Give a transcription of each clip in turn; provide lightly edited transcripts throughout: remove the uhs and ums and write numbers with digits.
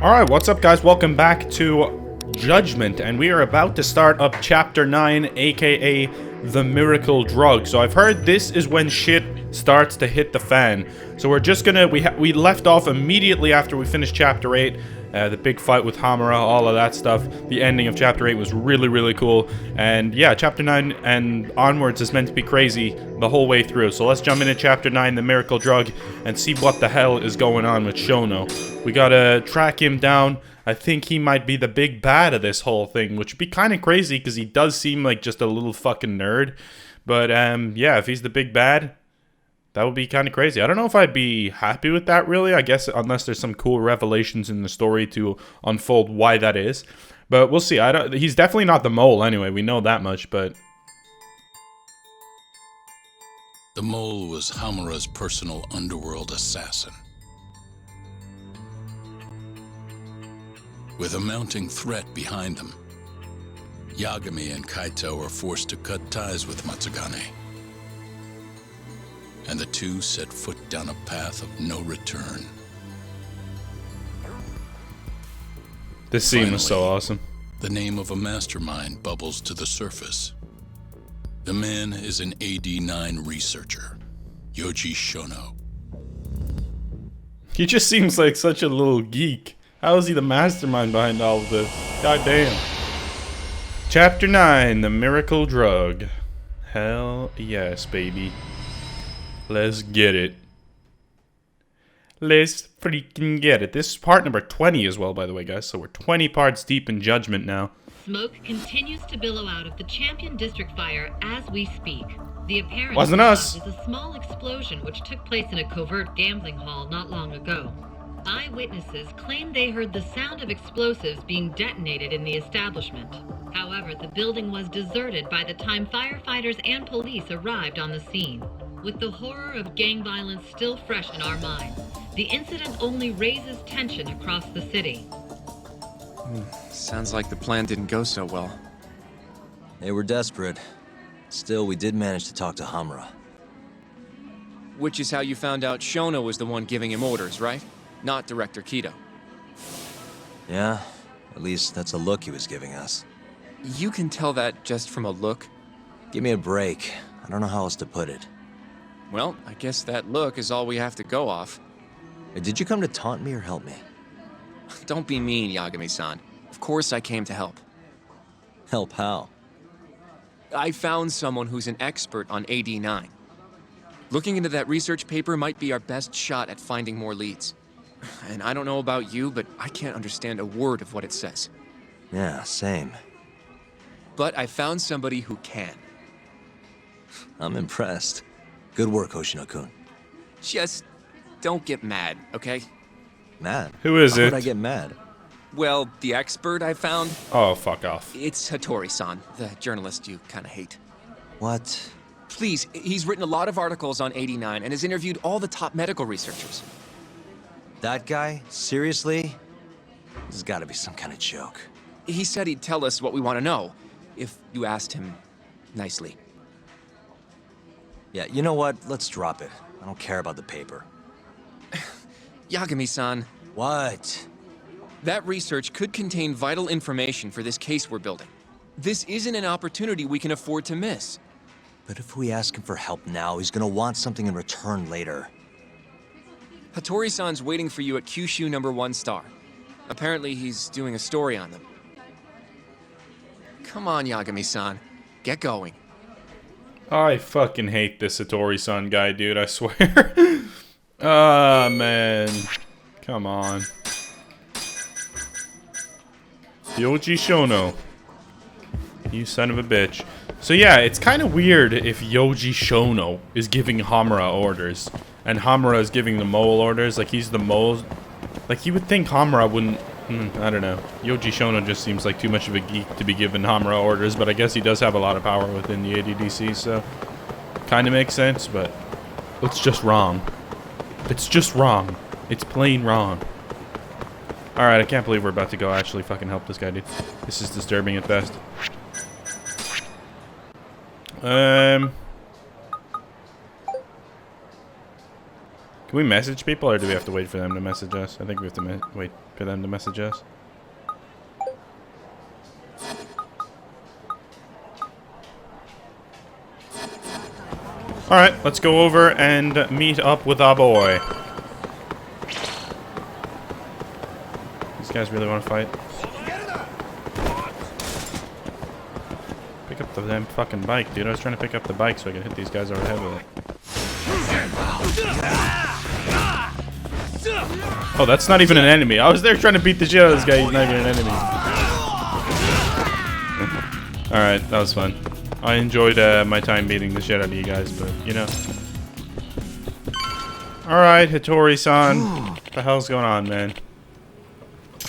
Alright, what's up guys? Welcome back to Judgment, and we are about to start up Chapter 9, aka The Miracle Drug. So I've heard this is when shit starts to hit the fan. So we're just gonna, we left off immediately after we finished Chapter 8. The big fight with Hamura, all of that stuff. The ending of Chapter 8 was really cool. And yeah, Chapter 9 and onwards is meant to be crazy the whole way through. So let's jump into Chapter 9, The Miracle Drug, and see what the hell is going on with Shono. We gotta track him down. I think he might be the big bad of this whole thing, which would be kind of crazy because he does seem like just a little fucking nerd. But yeah, if he's the big bad, that would be kind of crazy. I don't know if I'd be happy with that, really. I guess unless there's some cool revelations in the story to unfold why that is. But we'll see. He's definitely not the mole anyway. We know that much, but... The mole was Hamura's personal underworld assassin. With a mounting threat behind them, Yagami and Kaito were forced to cut ties with Matsugane. And the two set foot down a path of no return. This scene was so awesome. The name of a mastermind bubbles to the surface. The man is an AD9 researcher, Yoji Shono. He just seems like such a little geek. How is he the mastermind behind all of this? God damn. Chapter 9, The Miracle Drug. Hell yes, baby. Let's get it. Let's freaking get it. This is part number 20 as well, by the way, guys. So we're 20 parts deep in Judgment now. Smoke continues to billow out of the Champion District fire as we speak. The apparent Wasn't us. cause is a small explosion which took place in a covert gambling hall not long ago. Eyewitnesses claim they heard the sound of explosives being detonated in the establishment. However, the building was deserted by the time firefighters and police arrived on the scene. With the horror of gang violence still fresh in our minds, the incident only raises tension across the city. Sounds like the plan didn't go so well. They were desperate. Still, we did manage to talk to Hamura. Which is how you found out Shono was the one giving him orders, right? Not Director Kido. Yeah, at least that's a look he was giving us. You can tell that just from a look? Give me a break. I don't know how else to put it. Well, I guess that look is all we have to go off. Hey, did you come to taunt me or help me? Don't be mean, Yagami-san. Of course I came to help. Help how? I found someone who's an expert on AD9. Looking into that research paper might be our best shot at finding more leads. And I don't know about you, but I can't understand a word of what it says. Yeah, same. But I found somebody who can. I'm impressed. Good work, Hoshino-kun. Just don't get mad, okay? Mad? Who is How it? would I get mad? Well, the expert I found, Oh, fuck off. it's Hattori-san, the journalist you kinda hate. What? Please, he's written a lot of articles on 89 and has interviewed all the top medical researchers. That guy? Seriously? This has got to be some kind of joke. He said he'd tell us what we want to know, if you asked him nicely. Yeah, you know what? Let's drop it. I don't care about the paper. Yagami-san, What? that research could contain vital information for this case we're building. This isn't an opportunity we can afford to miss. But if we ask him for help now, he's gonna want something in return later. Hattori-san's waiting for you at Kyushu #1 star. Apparently he's doing a story on them. Come on, Yagami-san. Get going. I fucking hate this Hattori-san guy, dude, I swear. Ah, man. Come on. Yoji Shono. You son of a bitch. So yeah, it's kind of weird if Yoji Shono is giving Hamura orders, and Hamura is giving the mole orders, like he's the mole. Like, you would think Hamura wouldn't... I don't know. Yoji Shono just seems like too much of a geek to be giving Hamura orders, but I guess he does have a lot of power within the ADDC, so... Kind of makes sense, but... It's just wrong. It's just wrong. It's plain wrong. Alright, I can't believe we're about to go actually fucking help this guy, dude. This is disturbing at best. Can we message people, or do we have to wait for them to message us? I think we have to wait for them to message us. Alright, let's go over and meet up with our boy. These guys really want to fight? Pick up the damn fucking bike, dude. I was trying to pick up the bike so I can hit these guys over the head with it. Oh, that's not even an enemy. I was there trying to beat the shit out of this guy. He's not even an enemy. Alright, that was fun. I enjoyed my time beating the shit out of you guys, but, you know. Alright, Hattori-san. What the hell's going on, man?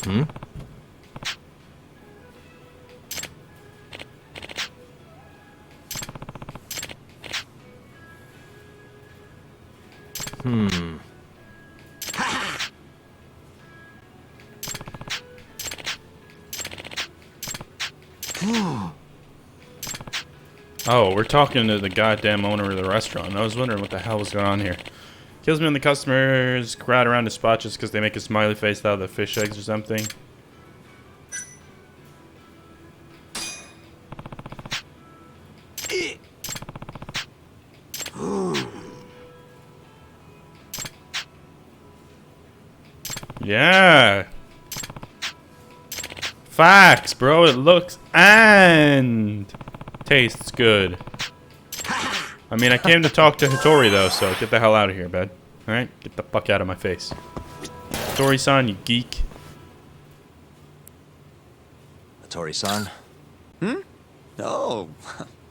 Hmm? Oh, we're talking to the goddamn owner of the restaurant. I was wondering what the hell was going on here. Kills me when the customers crowd around his spot just because they make a smiley face out of the fish eggs or something. Yeah. Facts, bro. It looks and tastes good. I mean, I came to talk to Hattori, though, so get the hell out of here, bud. Alright? Get the fuck out of my face. Hattori-san, you geek. Hattori-san? Oh,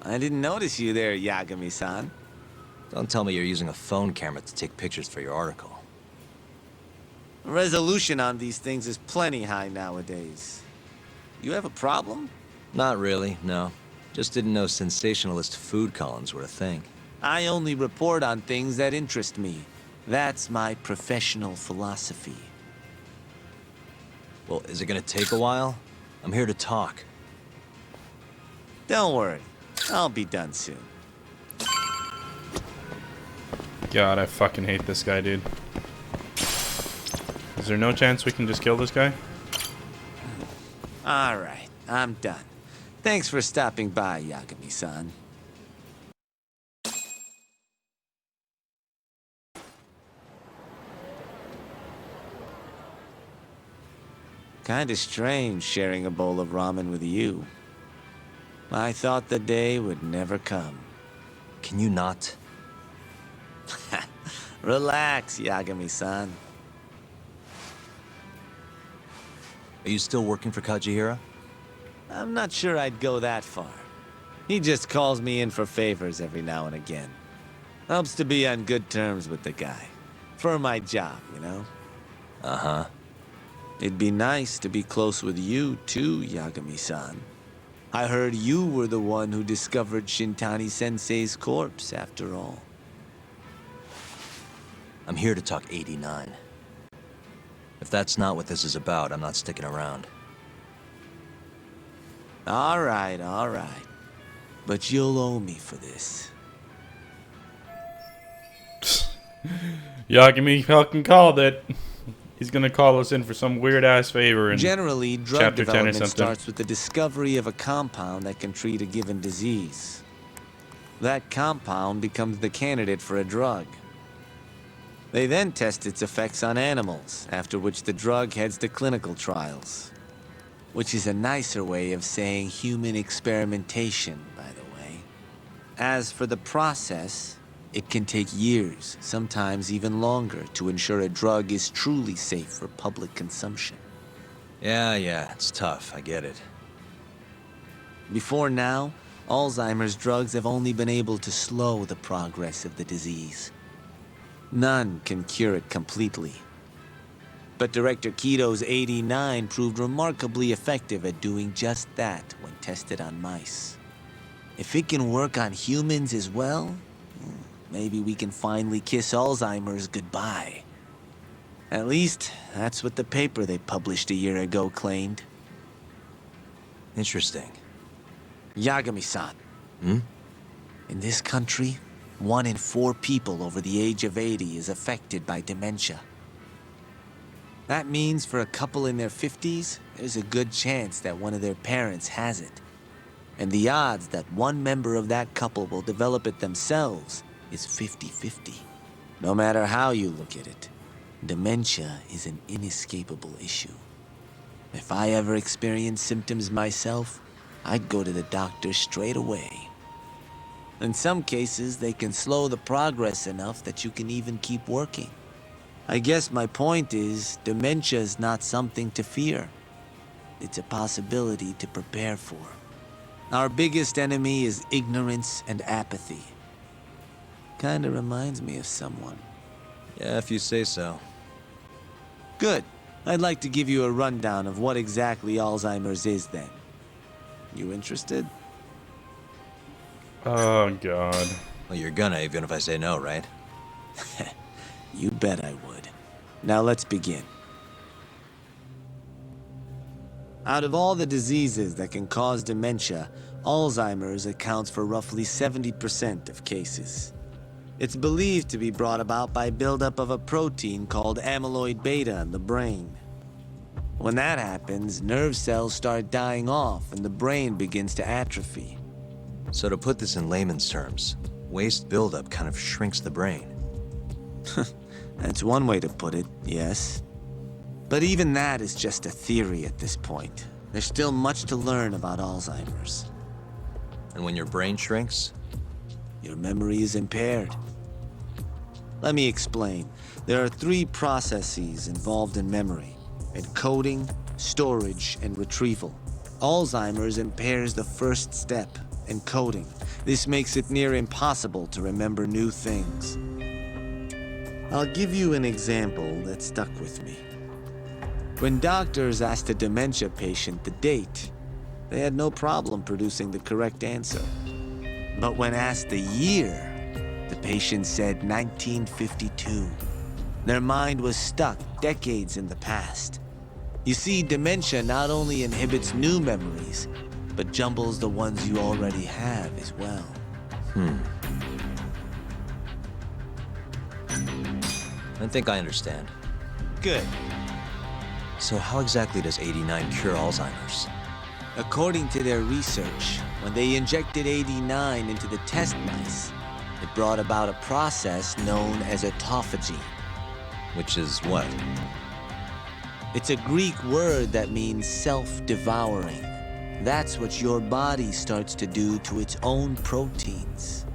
I didn't notice you there, Yagami-san. Don't tell me you're using a phone camera to take pictures for your article. Resolution on these things is plenty high nowadays. You have a problem? Not really, no. Just didn't know sensationalist food columns were a thing. I only report on things that interest me. That's my professional philosophy. Well, is it gonna take a while? I'm here to talk. Don't worry, I'll be done soon. God, I fucking hate this guy, dude. Is there no chance we can just kill this guy? Alright, I'm done. Thanks for stopping by, Yagami-san. Kinda strange sharing a bowl of ramen with you. I thought the day would never come. Can you not? Relax, Yagami-san. Are you still working for Kajihira? I'm not sure I'd go that far. He just calls me in for favors every now and again. Helps to be on good terms with the guy. For my job, you know? Uh-huh. It'd be nice to be close with you, too, Yagami-san. I heard you were the one who discovered Shintani-sensei's corpse, after all. I'm here to talk 89. If that's not what this is about, I'm not sticking around. All right. But you'll owe me for this. Yagami fucking called it. He's gonna call us in for some weird ass favor in Generally, drug chapter 10 or development something. starts with the discovery of a compound that can treat a given disease. That compound becomes the candidate for a drug. They then test its effects on animals, after which the drug heads to clinical trials. Which is a nicer way of saying human experimentation, by the way. As for the process, it can take years, sometimes even longer, to ensure a drug is truly safe for public consumption. Yeah, it's tough, I get it. Before now, Alzheimer's drugs have only been able to slow the progress of the disease. None can cure it completely. But Director Keto's 89 proved remarkably effective at doing just that when tested on mice. If it can work on humans as well, maybe we can finally kiss Alzheimer's goodbye. At least, that's what the paper they published a year ago claimed. Interesting. Yagami-san. Hmm? In this country, 1 in 4 people over the age of 80 is affected by dementia. That means for a couple in their 50s, there's a good chance that one of their parents has it. And the odds that one member of that couple will develop it themselves is 50-50. No matter how you look at it, dementia is an inescapable issue. If I ever experienced symptoms myself, I'd go to the doctor straight away. In some cases, they can slow the progress enough that you can even keep working. I guess my point is, dementia is not something to fear. It's a possibility to prepare for. Our biggest enemy is ignorance and apathy. Kinda reminds me of someone. Yeah, if you say so. Good. I'd like to give you a rundown of what exactly Alzheimer's is then. You interested? Oh, God. Well, you're gonna, even if I say no, right? You bet I would. Now let's begin. Out of all the diseases that can cause dementia, Alzheimer's accounts for roughly 70% of cases. It's believed to be brought about by buildup of a protein called amyloid beta in the brain. When that happens, nerve cells start dying off and the brain begins to atrophy. So to put this in layman's terms, waste buildup kind of shrinks the brain. That's one way to put it, yes. But even that is just a theory at this point. There's still much to learn about Alzheimer's. And when your brain shrinks? Your memory is impaired. Let me explain. There are 3 processes involved in memory: encoding, storage, and retrieval. Alzheimer's impairs the first step, encoding. This makes it near impossible to remember new things. I'll give you an example that stuck with me. When doctors asked a dementia patient the date, they had no problem producing the correct answer. But when asked the year, the patient said 1952. Their mind was stuck decades in the past. You see, dementia not only inhibits new memories, but jumbles the ones you already have as well. I think I understand. Good. So how exactly does 89 cure Alzheimer's? According to their research, when they injected 89 into the test mice, it brought about a process known as autophagy. Which is what? It's a Greek word that means self-devouring. That's what your body starts to do to its own proteins.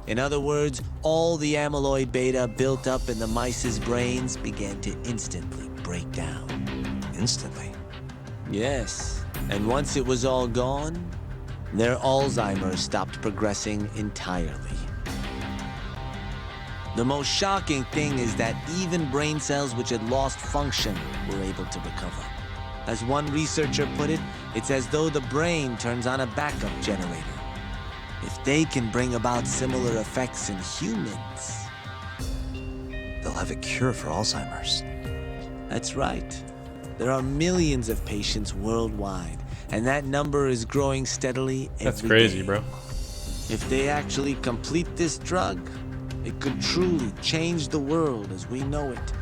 In other words, all the amyloid beta built up in the mice's brains began to instantly break down. Instantly? Yes, and once it was all gone, their Alzheimer's stopped progressing entirely. The most shocking thing is that even brain cells which had lost function were able to recover. As one researcher put it, it's as though the brain turns on a backup generator. If they can bring about similar effects in humans... They'll have a cure for Alzheimer's. That's right. There are millions of patients worldwide, and that number is growing steadily every That's crazy, day. bro. If they actually complete this drug, it could truly change the world as we know it.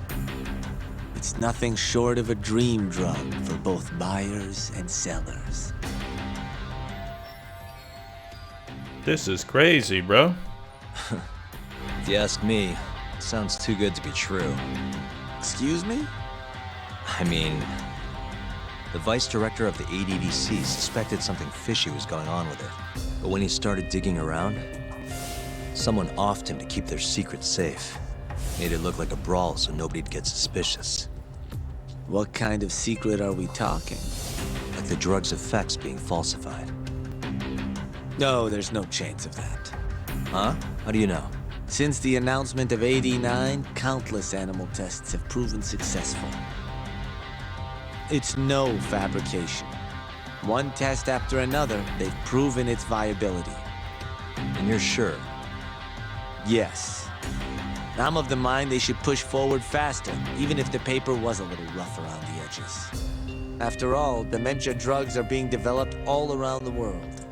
It's nothing short of a dream drug for both buyers and sellers. This is crazy, bro. If you ask me, it sounds too good to be true. Excuse me? I mean, the vice director of the ADDC suspected something fishy was going on with it. But when he started digging around, someone offed him to keep their secret safe. Made it look like a brawl so nobody'd get suspicious. What kind of secret are we talking? Like the drug's effects being falsified. No, there's no chance of that. Huh? How do you know? Since the announcement of 89, countless animal tests have proven successful. It's no fabrication. One test after another, they've proven its viability. And you're sure? Yes. I'm of the mind they should push forward faster, even if the paper was a little rough around the edges. After all, dementia drugs are being developed all around the world.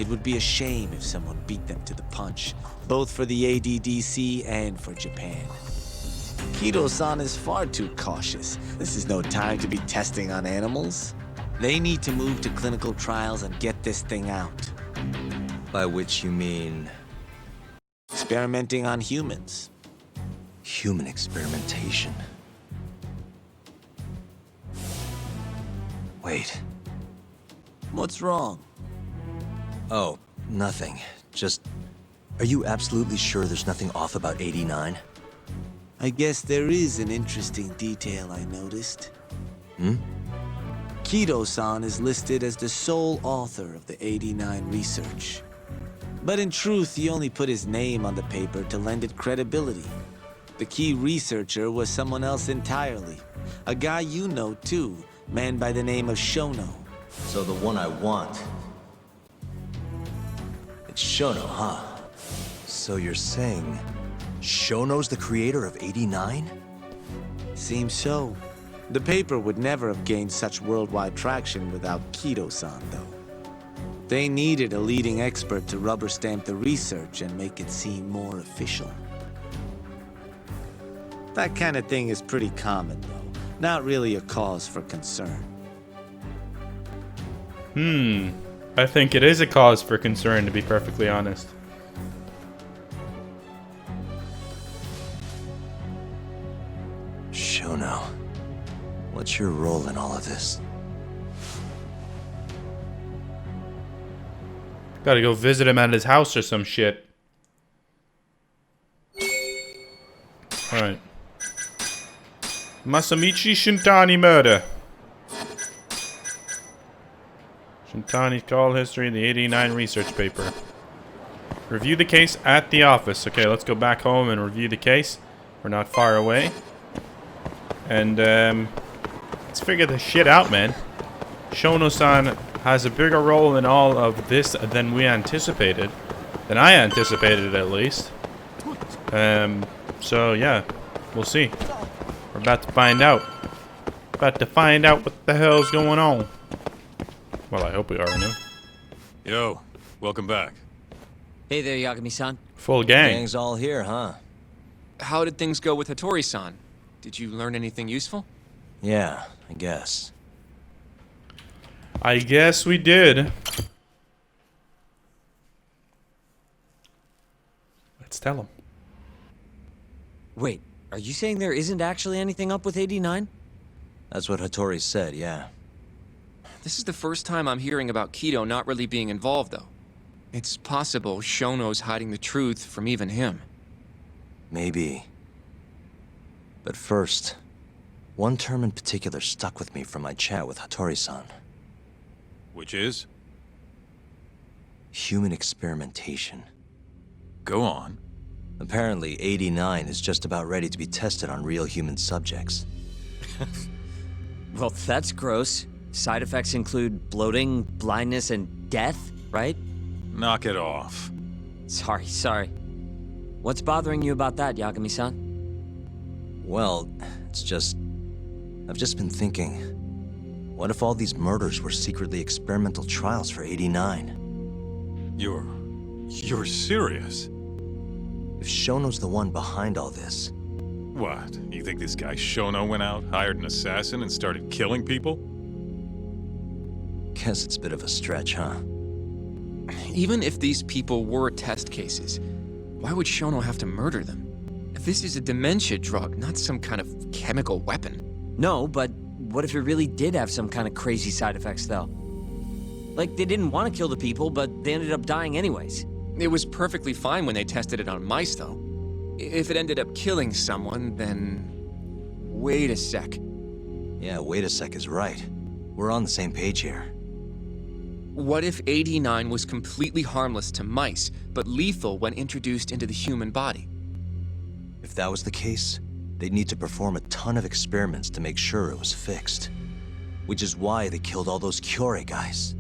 It would be a shame if someone beat them to the punch, both for the ADDC and for Japan. Kido-san is far too cautious. This is no time to be testing on animals. They need to move to clinical trials and get this thing out. By which you mean Experimenting on humans. human experimentation. Wait. What's wrong? Oh, nothing. Just, are you absolutely sure there's nothing off about 89? I guess there is an interesting detail I noticed. Kido-san is listed as the sole author of the 89 research. But in truth, he only put his name on the paper to lend it credibility. The key researcher was someone else entirely. A guy you know too, man by the name of Shono. So the one I want. It's Shono, huh? So you're saying Shono's the creator of 89? Seems so. The paper would never have gained such worldwide traction without Kido-san, though. They needed a leading expert to rubber stamp the research and make it seem more official. That kind of thing is pretty common, though. Not really a cause for concern. I think it is a cause for concern, to be perfectly honest. Shono, what's your role in all of this? Gotta go visit him at his house or some shit. Alright. Masamichi Shintani murder. Shintani's call history, the 89 research paper. Review the case at the office. Okay, let's go back home and review the case. We're not far away. And, let's figure this shit out, man. Shono-san has a bigger role in all of this than we anticipated. Than I anticipated, at least. So, yeah. We'll see. We're about to find out. About to find out what the hell's going on. Well, I hope we already knew. Yo, welcome back. Hey there, Yagami-san. Full gang. Gang's all here, huh? How did things go with Hattori-san? Did you learn anything useful? Yeah, I guess. I guess we did. Let's tell him. Wait, are you saying there isn't actually anything up with 89? That's what Hattori said, yeah. This is the first time I'm hearing about Kido not really being involved, though. It's possible Shono's hiding the truth from even him. Maybe. But first, one term in particular stuck with me from my chat with Hattori-san. Which is? Human experimentation. Go on. Apparently, 89 is just about ready to be tested on real human subjects. Well, that's gross. Side effects include bloating, blindness, and death, right? Knock it off. Sorry. What's bothering you about that, Yagami-san? Well, it's just... I've just been thinking... What if all these murders were secretly experimental trials for 89? You're serious? If Shono's the one behind all this... What? You think this guy Shono went out, hired an assassin, and started killing people? Guess it's a bit of a stretch, huh? Even if these people were test cases, why would Shono have to murder them? This is a dementia drug, not some kind of chemical weapon. No, but what if it really did have some kind of crazy side effects, though? Like, they didn't want to kill the people, but they ended up dying anyways. It was perfectly fine when they tested it on mice, though. If it ended up killing someone, then... Wait a sec. Yeah, wait a sec is right. We're on the same page here. What if 89 was completely harmless to mice, but lethal when introduced into the human body? If that was the case, they'd need to perform a ton of experiments to make sure it was fixed. Which is why they killed all those Kyorei guys.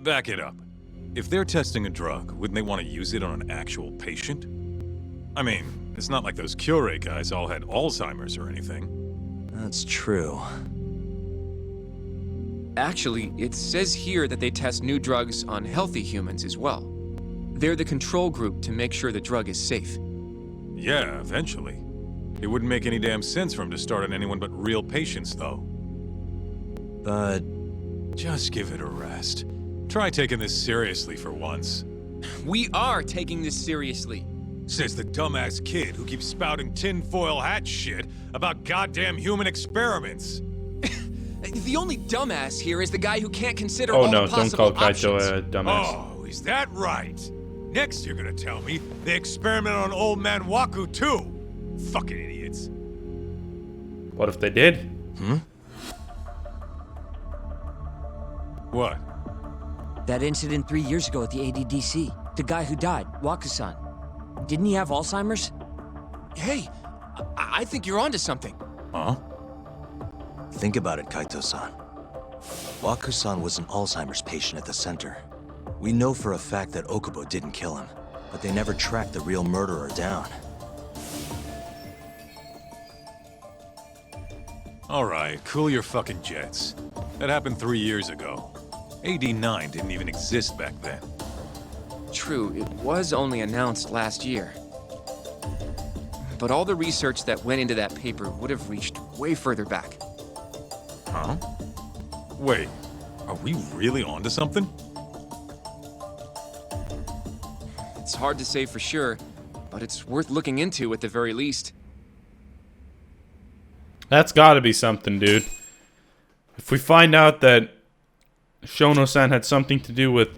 Back it up. If they're testing a drug, wouldn't they want to use it on an actual patient? I mean, it's not like those Kyorei guys all had Alzheimer's or anything. That's true. Actually, it says here that they test new drugs on healthy humans as well. They're the control group to make sure the drug is safe. Yeah, eventually. It wouldn't make any damn sense for him to start on anyone but real patients, though. But Just give it a rest. Try taking this seriously for once. We are taking this seriously. Says the dumbass kid who keeps spouting tinfoil hat shit about goddamn human experiments. The only dumbass here is the guy who can't consider Oh all no, the don't call possible Kaito options. a dumbass. Oh, is that right? Next you're gonna tell me they experimented on old man Waku too. Fucking idiots. What if they did? What? That incident 3 years ago at the ADDC. The guy who died, Waku-san. Didn't he have Alzheimer's? Hey, I think you're onto something. Huh? think about it, Kaito-san. Waku-san was an Alzheimer's patient at the center. We know for a fact that Okubo didn't kill him, but they never tracked the real murderer down. Alright, cool your fucking jets. That happened 3 years ago. AD9 didn't even exist back then. True, it was only announced last year. But all the research that went into that paper would have reached way further back. Huh? Wait, are we really onto something? It's hard to say for sure, but it's worth looking into at the very least. That's gotta be something, dude. If we find out that Shono-san had something to do with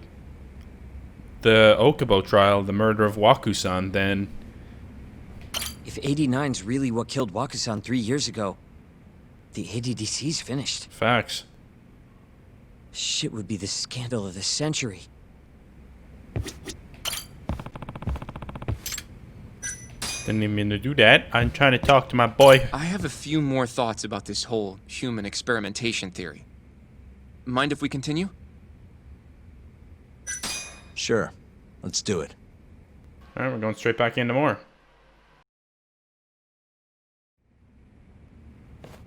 the Okubo trial, the murder of Waku-san, then... If 89's really what killed Waku-san 3 years ago, the ADDC's finished. Facts. Shit would be the scandal of the century. Didn't even mean to do that. I'm trying to talk to my boy. I have a few more thoughts about this whole human experimentation theory. Mind if we continue? Sure, let's do it. Alright, we're going straight back into more.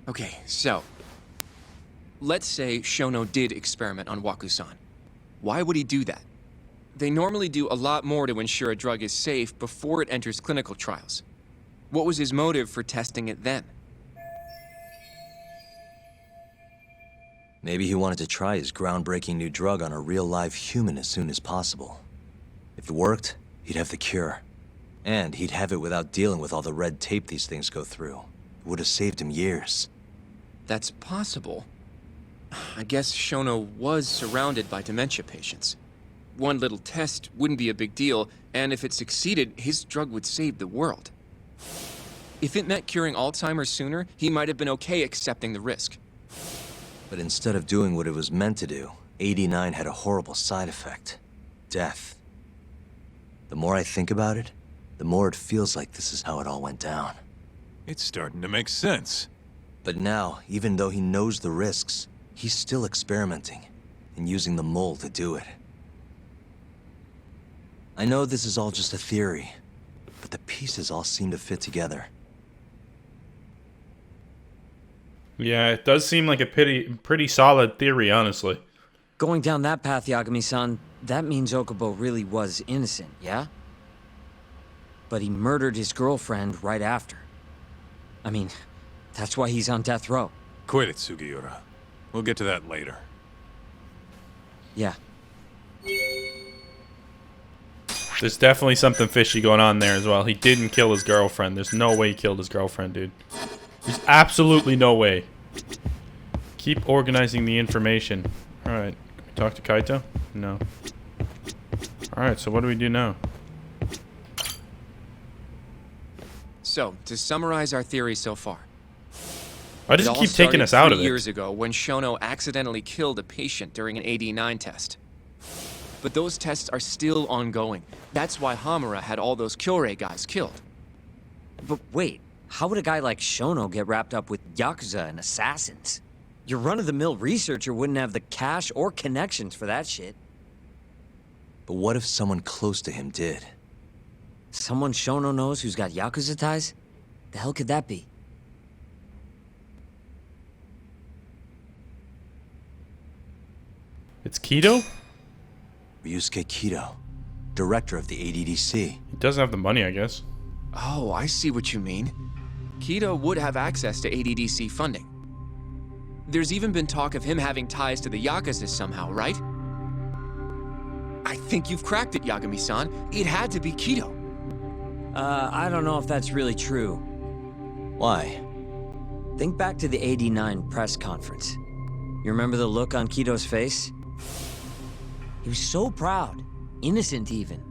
Okay, so... let's say Shono did experiment on Waku-san. Why would he do that? They normally do a lot more to ensure a drug is safe before it enters clinical trials. What was his motive for testing it then? Maybe he wanted to try his groundbreaking new drug on a real live human as soon as possible. If it worked, he'd have the cure. And he'd have it without dealing with all the red tape these things go through. It would have saved him years. That's possible. I guess Shono was surrounded by dementia patients. One little test wouldn't be a big deal, and if it succeeded, his drug would save the world. If it meant curing Alzheimer's sooner, he might have been okay accepting the risk. But instead of doing what it was meant to do, 89 had a horrible side effect. Death. The more I think about it, the more it feels like this is how it all went down. It's starting to make sense. But now, even though he knows the risks, he's still experimenting and using the mole to do it. I know this is all just a theory, but the pieces all seem to fit together. Yeah, it does seem like a pretty solid theory, honestly. Going down that path, Yagami-san, that means Okubo really was innocent, yeah? But he murdered his girlfriend right after. I mean, that's why he's on death row. Quit it, Sugiura. We'll get to that later. Yeah. There's definitely something fishy going on there as well. He didn't kill his girlfriend. There's no way he killed his girlfriend, dude. There's absolutely no way. Keep organizing the information. Alright. Can we talk to Kaito? No. Alright, so what do we do now? So, to summarize our theory so far. Why does It it all keep taking started us out of 3 it? years ago when Shono accidentally killed a patient during an AD9 test. But those tests are still ongoing. That's why Hamura had all those Kyorei guys killed. But wait, how would a guy like Shono get wrapped up with Yakuza and assassins? Your run-of-the-mill researcher wouldn't have the cash or connections for that shit. But what if someone close to him did? Someone Shono knows who's got Yakuza ties? The hell could that be? It's Kido? Ryusuke Kido, director of the ADDC. He doesn't have the money, I guess. Oh, I see what you mean. Kido would have access to ADDC funding. There's even been talk of him having ties to the Yakuza somehow, right? I think you've cracked it, Yagami-san. It had to be Kido. I don't know if that's really true. Why? Think back to the 89 press conference. You remember the look on Kido's face? He was so proud, innocent even.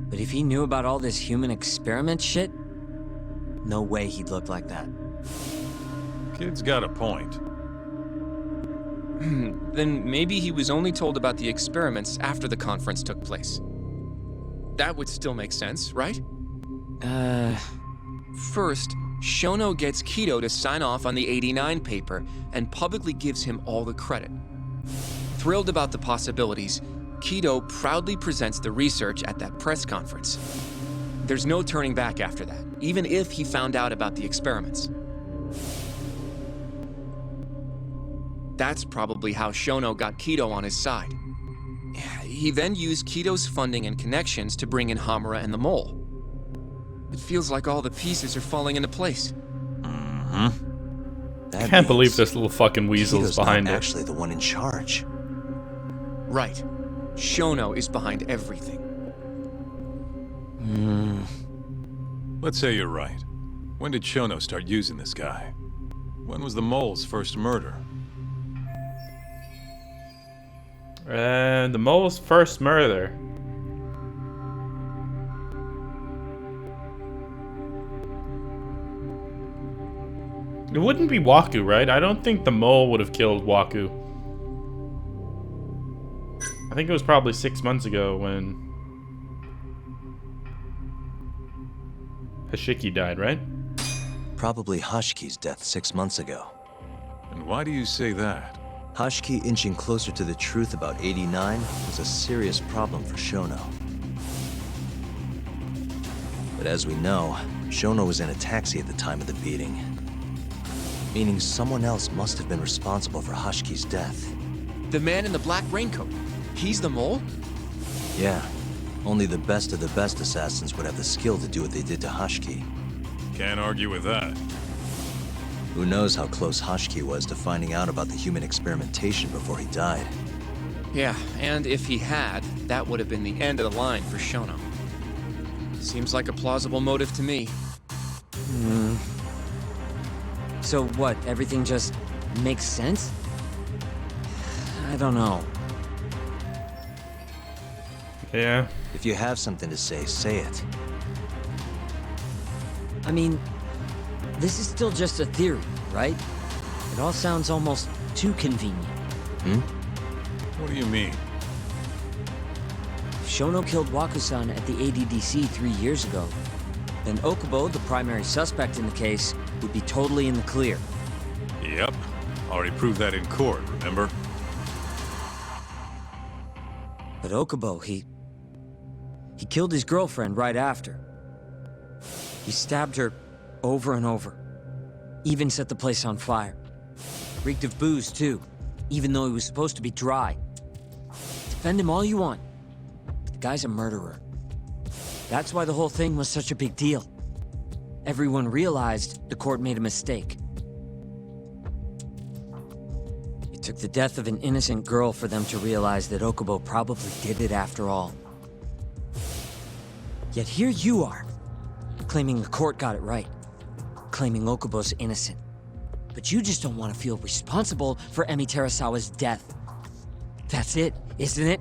But if he knew about all this human experiment shit, no way he'd look like that. Kid's got a point. Then maybe he was only told about the experiments after the conference took place. That would still make sense, right? First, Shono gets Kido to sign off on the 89 paper and publicly gives him all the credit. Thrilled about the possibilities, Kido proudly presents the research at that press conference. There's no turning back after that, even if he found out about the experiments. That's probably how Shono got Kido on his side. He then used Kido's funding and connections to bring in Hamura and the Mole. It feels like all the pieces are falling into place. I can't believe this little fucking weasel's behind it. Actually the one in charge. Right. Shono is behind everything. Let's say you're right. When did Shono start using this guy? When was the mole's first murder? And the mole's first murder. It wouldn't be Waku, right? I don't think the mole would have killed Waku. I think it was probably 6 months ago when Hashiki died, right? Probably Hashiki's death 6 months ago. And why do you say that? Hashiki inching closer to the truth about 89 was a serious problem for Shono. But as we know, Shono was in a taxi at the time of the beating. Meaning someone else must have been responsible for Hashiki's death. The man in the black raincoat. He's the mole? Yeah, only the best of the best assassins would have the skill to do what they did to Hashiki. Can't argue with that. Who knows how close Hashiki was to finding out about the human experimentation before he died. Yeah, and if he had, that would have been the end of the line for Shono. Seems like a plausible motive to me. So what, everything just makes sense? I don't know. Yeah. If you have something to say it. I mean, this is still just a theory, right? It all sounds almost too convenient. What do you mean? If Shono killed Waku-san at the ADDC 3 years ago, then Okubo, the primary suspect in the case, would be totally in the clear. Yep. Already proved that in court, remember? But Okubo, he killed his girlfriend right after. He stabbed her over and over. Even set the place on fire. Reeked of booze, too, even though he was supposed to be dry. Defend him all you want, but the guy's a murderer. That's why the whole thing was such a big deal. Everyone realized the court made a mistake. It took the death of an innocent girl for them to realize that Okubo probably did it after all. Yet here you are, claiming the court got it right, claiming Okubo's innocent. But you just don't want to feel responsible for Emi Terasawa's death. That's it, isn't it?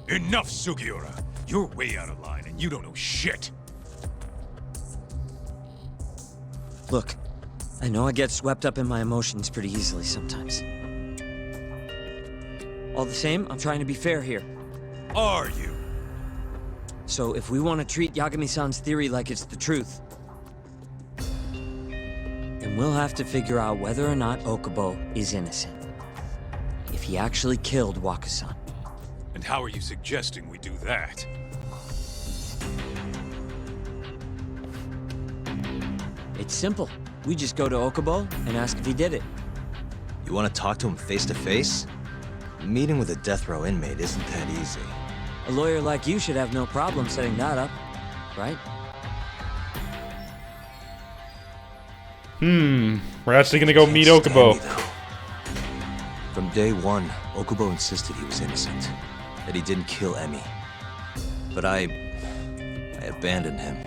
Enough, Sugiura! You're way out of line and you don't know shit! Look, I know I get swept up in my emotions pretty easily sometimes. All the same, I'm trying to be fair here. Are you? So if we want to treat Yagami-san's theory like it's the truth, then we'll have to figure out whether or not Okubo is innocent. If he actually killed Waku-san. And how are you suggesting we do that? It's simple. We just go to Okubo and ask if he did it. You want to talk to him face to face? Meeting with a death row inmate isn't that easy. A lawyer like you should have no problem setting that up, right? We're actually gonna go meet Can't stand Okubo. me, though. From day one, Okubo insisted he was innocent, that he didn't kill Emmy. But I abandoned him.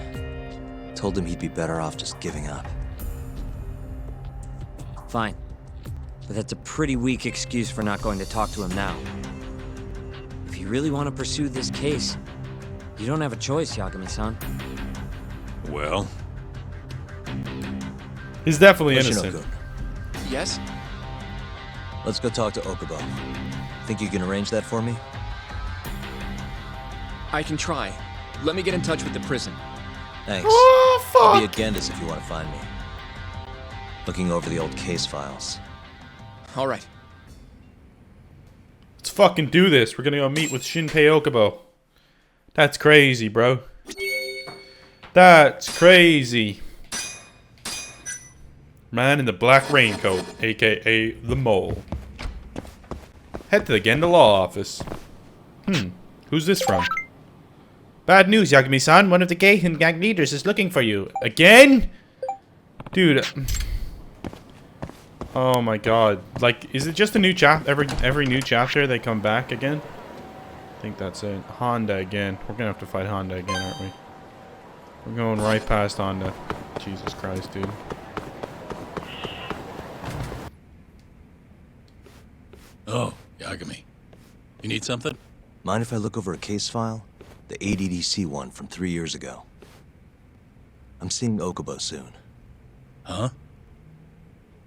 Told him he'd be better off just giving up. Fine. But that's a pretty weak excuse for not going to talk to him now. If you really want to pursue this case, you don't have a choice, Yagami-san. Well, He's definitely innocent. Hoshino-kun, Yes? let's go talk to Okubo. Think you can arrange that for me? I can try. Let me get in touch with the prison. Thanks. Oh, I'll be fuck! at Gendis if you want to find me. Looking over the old case files. All right. Let's fucking do this. We're gonna go meet with Shinpei Okubo. That's crazy, bro. That's crazy. Man in the black raincoat, aka the mole. Head to the Genda Law Office. Who's this from? Bad news, Yagami-san. One of the Geihin gang leaders is looking for you. Again? Dude. Oh my god. Like, is it just a new chapter? Every new chapter they come back again? I think that's it. Honda again. We're gonna have to fight Honda again, aren't we? We're going right past Honda. Jesus Christ, dude. Oh, Yagami. You need something? Mind if I look over a case file? The ADDC one from 3 years ago. I'm seeing Okubo soon. Huh?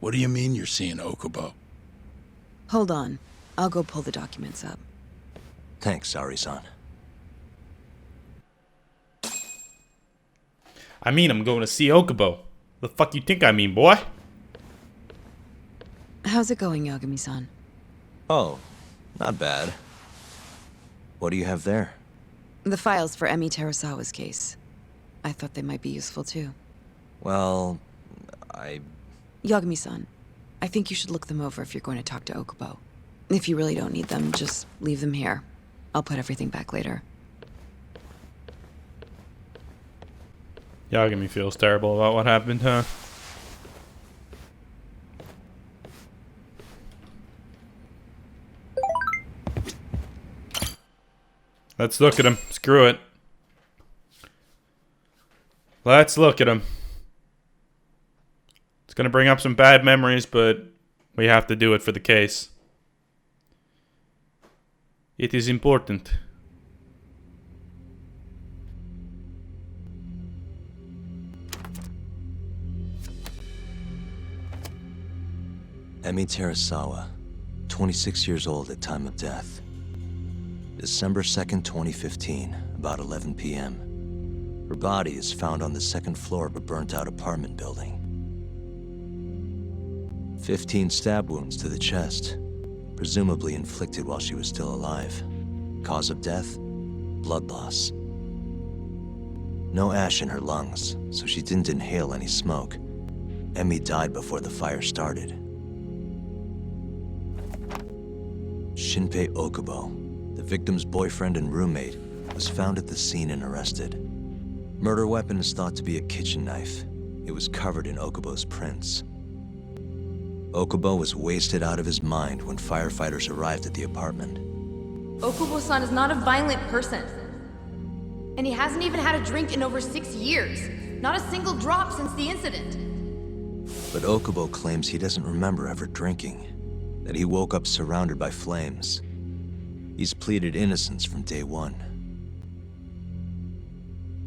What do you mean you're seeing Okubo? Hold on. I'll go pull the documents up. Thanks, Sari-san. I mean, I'm going to see Okubo. The fuck you think I mean, boy? How's it going, Yagami-san? Oh, not bad. What do you have there? The files for Emi Terasawa's case. I thought they might be useful too. Well, Yagami-san, I think you should look them over if you're going to talk to Okubo. If you really don't need them, just leave them here. I'll put everything back later. Yagami feels terrible about what happened, huh? Let's look at him. Screw it. Let's look at him. It's gonna bring up some bad memories, but we have to do it for the case. It is important. Emi Terasawa, 26 years old at time of death. December 2nd, 2015, about 11 p.m. Her body is found on the second floor of a burnt-out apartment building. 15 stab wounds to the chest, presumably inflicted while she was still alive. Cause of death? Blood loss. No ash in her lungs, so she didn't inhale any smoke. Emi died before the fire started. Shinpei Okubo, the victim's boyfriend and roommate, was found at the scene and arrested. Murder weapon is thought to be a kitchen knife. It was covered in Okubo's prints. Okubo was wasted out of his mind when firefighters arrived at the apartment. Okubo-san is not a violent person. And he hasn't even had a drink in over 6 years. Not a single drop since the incident. But Okubo claims he doesn't remember ever drinking, that he woke up surrounded by flames. He's pleaded innocence from day one.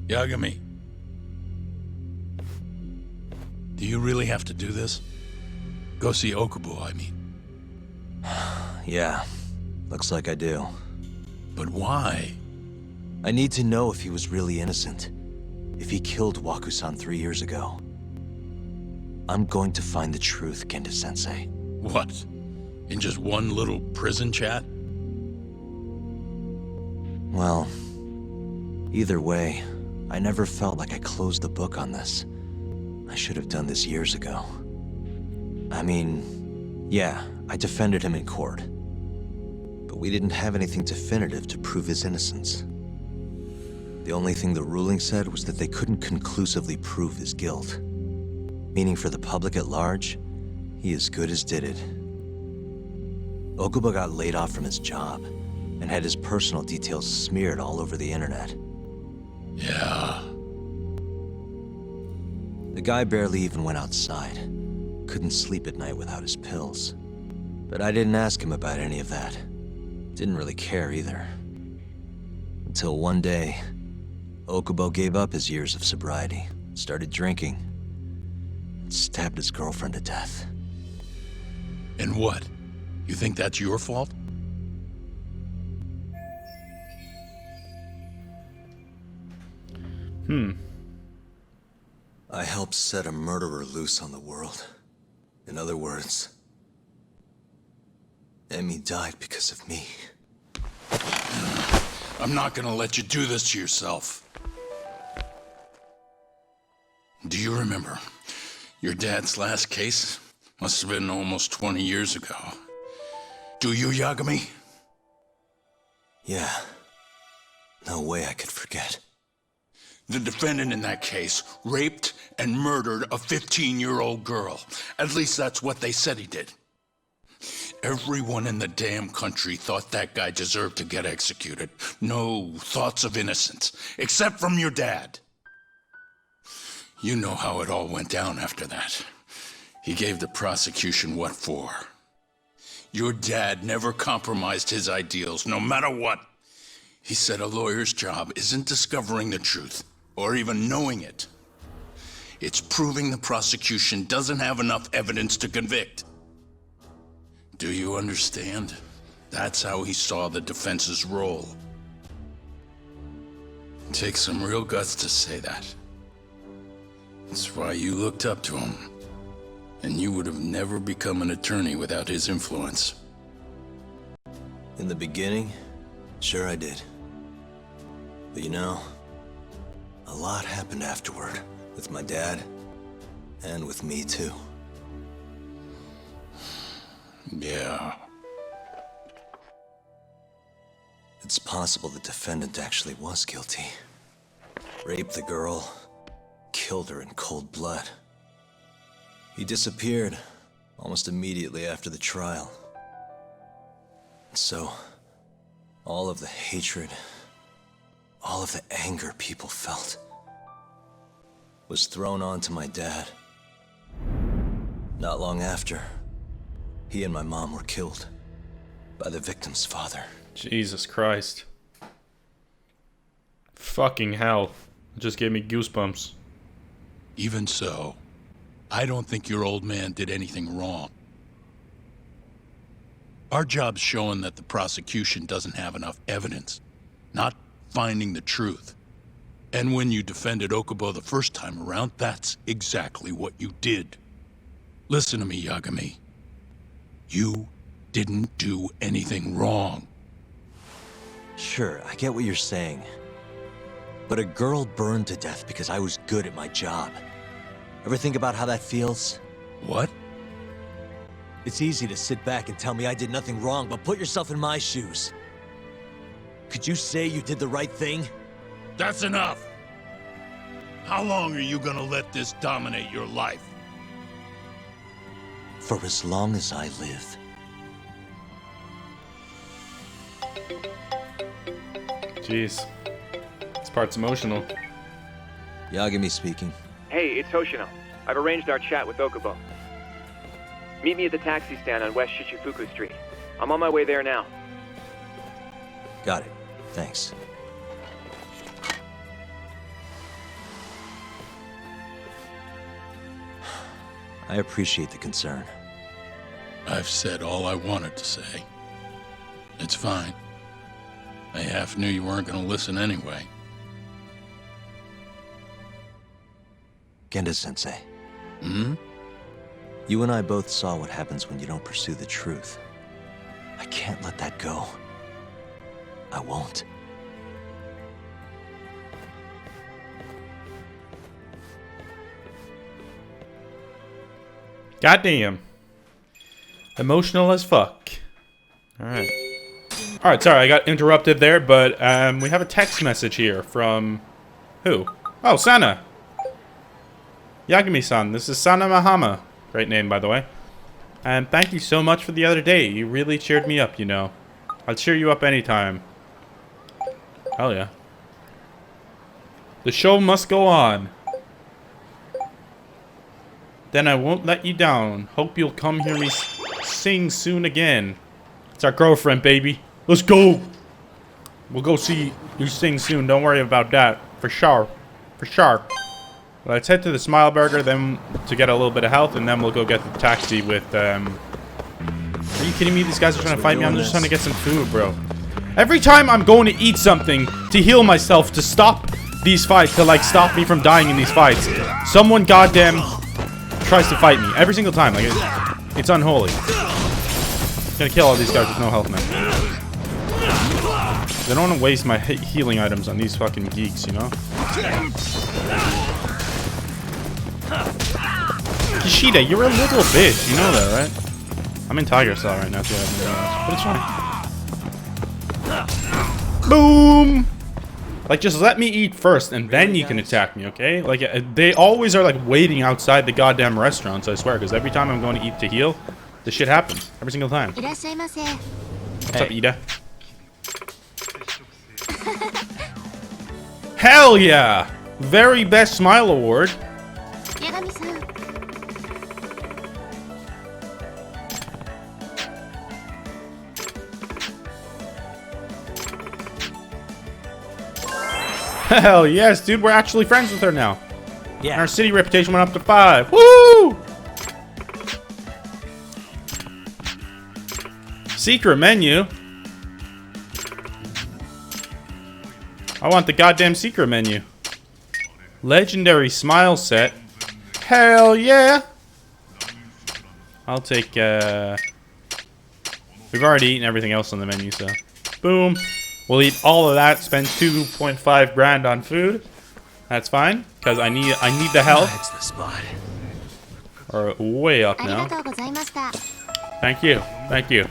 Yagami. Do you really have to do this? Go see Okubo, I mean. Yeah, looks like I do. But why? I need to know if he was really innocent. If he killed Waku-san 3 years ago. I'm going to find the truth, Genda-sensei. What? In just one little prison chat? Well, either way, I never felt like I closed the book on this. I should have done this years ago. I mean, yeah, I defended him in court. but we didn't have anything definitive to prove his innocence. The only thing the ruling said was that they couldn't conclusively prove his guilt. Meaning for the public at large, he as good as did it. Okubo got laid off from his job, and had his personal details smeared all over the internet. Yeah. The guy barely even went outside. Couldn't sleep at night without his pills. But I didn't ask him about any of that. Didn't really care either. Until one day, Okubo gave up his years of sobriety, started drinking, and stabbed his girlfriend to death. And what? You think that's your fault? I helped set a murderer loose on the world. In other words, Emmy died because of me. I'm not gonna let you do this to yourself. Do you remember your dad's last case? Must have been almost 20 years ago. Do you, Yagami? Yeah. No way I could forget. The defendant in that case raped and murdered a 15-year-old girl. At least that's what they said he did. Everyone in the damn country thought that guy deserved to get executed. No thoughts of innocence, except from your dad. You know how it all went down after that. He gave the prosecution what for. Your dad never compromised his ideals, no matter what. He said a lawyer's job isn't discovering the truth, or even knowing it. It's proving the prosecution doesn't have enough evidence to convict. Do you understand? That's how he saw the defense's role. It takes some real guts to say that. That's why you looked up to him. And you would have never become an attorney without his influence. In the beginning, sure I did. But you know, a lot happened afterward, with my dad, and with me too. Yeah. It's possible the defendant actually was guilty. Raped the girl, killed her in cold blood. He disappeared almost immediately after the trial. And so, all of the hatred, all of the anger people felt, was thrown onto my dad. Not long after, he and my mom were killed by the victim's father. Jesus Christ. Fucking hell. It just gave me goosebumps. Even so, I don't think your old man did anything wrong. Our job's showing that the prosecution doesn't have enough evidence, not finding the truth. And when you defended Okubo the first time around, that's exactly what you did. Listen to me, Yagami. You didn't do anything wrong. Sure, I get what you're saying. But a girl burned to death because I was good at my job. Ever think about how that feels? What? It's easy to sit back and tell me I did nothing wrong, but put yourself in my shoes. Could you say you did the right thing? That's enough! How long are you gonna let this dominate your life? For as long as I live. Jeez. This part's emotional. Yagami speaking. Hey, it's Shono. I've arranged our chat with Okubo. Meet me at the taxi stand on West Shichifuku Street. I'm on my way there now. Got it. Thanks. I appreciate the concern. I've said all I wanted to say. It's fine. I half knew you weren't gonna listen anyway. Genda-sensei. Hmm? You and I both saw what happens when you don't pursue the truth. I can't let that go. I won't. Goddamn. Emotional as fuck. Alright. Alright, sorry, I got interrupted there, but we have a text message here from... Who? Oh, Sana! Yagami-san, this is Sana Mahama. Great name, by the way. And thank you so much for the other day. You really cheered me up, you know. I'll cheer you up anytime. Hell yeah. The show must go on. Then I won't let you down. Hope you'll come hear me sing soon again. It's our girlfriend, baby. Let's go. We'll go see you sing soon. Don't worry about that. For sure. For sure. Let's head to the Smile Burger then to get a little bit of health, and then we'll go get the taxi with, Are you kidding me? These guys are trying to fight me. I'm just trying to get some food, bro. Every time I'm going to eat something to heal myself, to stop these fights, to, like, stop me from dying in these fights, someone goddamn tries to fight me. Every single time. Like, it's unholy. I'm gonna kill all these guys with no health, man. I don't want to waste my healing items on these fucking geeks, you know? Kishida, you're a little bitch. You know that, right? I'm in Tiger Cell right now, too. But it's fine. Boom! Like, just let me eat first, and then you can attack me, okay? Like, they always are, like, waiting outside the goddamn restaurants, I swear. Because every time I'm going to eat to heal, this shit happens. Every single time. What's up, Ida? Hell yeah! Very best smile award. Hell yes, dude. We're actually friends with her now. Yeah. And our city reputation went up to 5. Woo! Secret menu. I want the goddamn secret menu. Legendary smile set. Hell yeah. I'll take, we've already eaten everything else on the menu, so. Boom. We'll eat all of that, spend 2.5 grand on food. That's fine, because I need the health. That's the spot. Or way up now. Thank you. Thank you.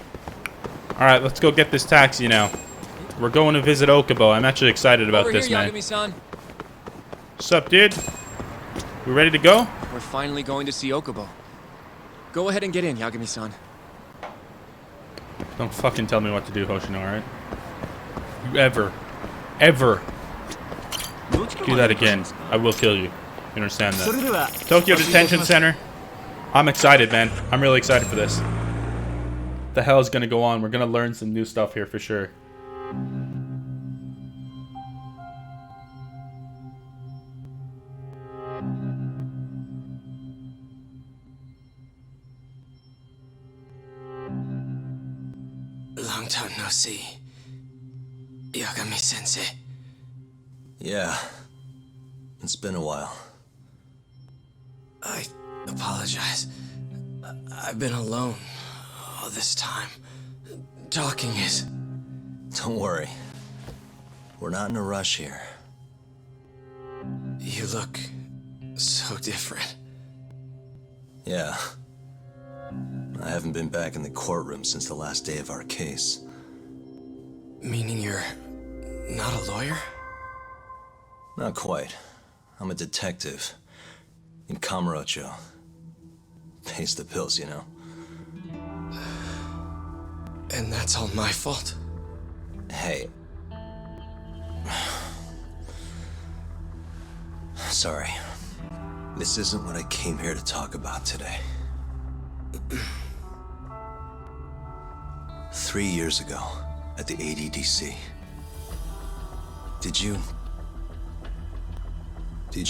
Alright, let's go get this taxi now. We're going to visit Okubo. I'm actually excited about this, man. What's up, dude? We ready to go? We're finally going to see Okubo. Go ahead and get in, Yagami-san. Don't fucking tell me what to do, Hoshino, alright? You ever do that again, I will kill you. You understand that? Tokyo Detention Center. I'm excited, man. I'm really excited for this. What the hell is gonna go on? We're gonna learn some new stuff here for sure. Long time no see. Yagami-sensei. Yeah. It's been a while. I apologize. I've been alone all this time. Talking is... Don't worry. We're not in a rush here. You look so different. Yeah. I haven't been back in the courtroom since the last day of our case. Meaning you're not a lawyer? Not quite. I'm a detective. In Kamurocho. Pays the bills, you know. And that's all my fault? Hey. Sorry. This isn't what I came here to talk about today. 3 years ago, at the ADDC. Did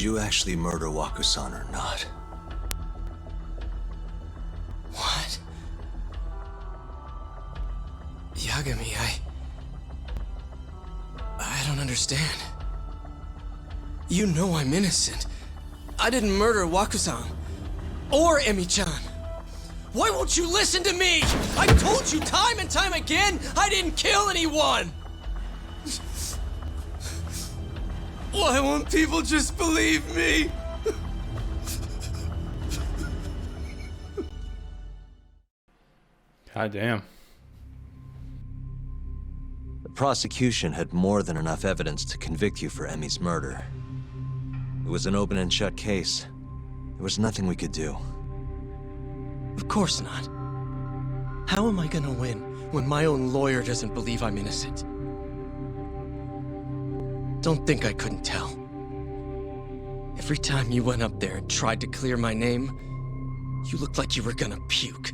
you actually murder Waku-san or not? What? Yagami, I don't understand. You know I'm innocent. I didn't murder Waku-san. Or Emi-chan. Why won't you listen to me? I've told you time and time again, I didn't kill anyone! Why won't people just believe me? God damn. prosecution had more than enough evidence to convict you for Emmy's murder. It was an open and shut case. There was nothing we could do. Of course not. How am I gonna win when my own lawyer doesn't believe I'm innocent? Don't think I couldn't tell. Every time you went up there and tried to clear my name, you looked like you were gonna puke.